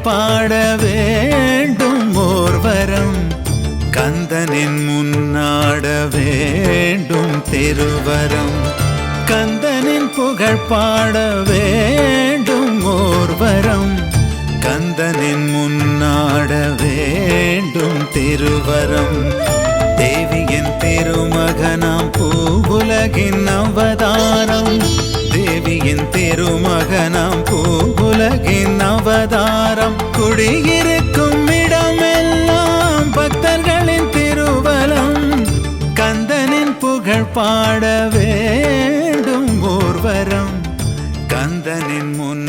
பாட வேண்டும் ஓர்வரம் கந்தனின் முன்னாட வேண்டும் திருவரம் கந்தனின் புகழ் பாட வேண்டும் ஓர்வரம் கந்தனின் முன்னாட வேண்டும் திருவரம் தேவியின் திருமகனாம் பூவுலகின் அவதாரம் தேவியின் திருமகனாம் பூவுலகின் அவதாரம் குடியிருக்கும் இடமெல்லாம் பக்தர்களின் திருவலம் கந்தனின் புகழ் பாட வேண்டும் ஓர்வரம் கந்தனின் முன்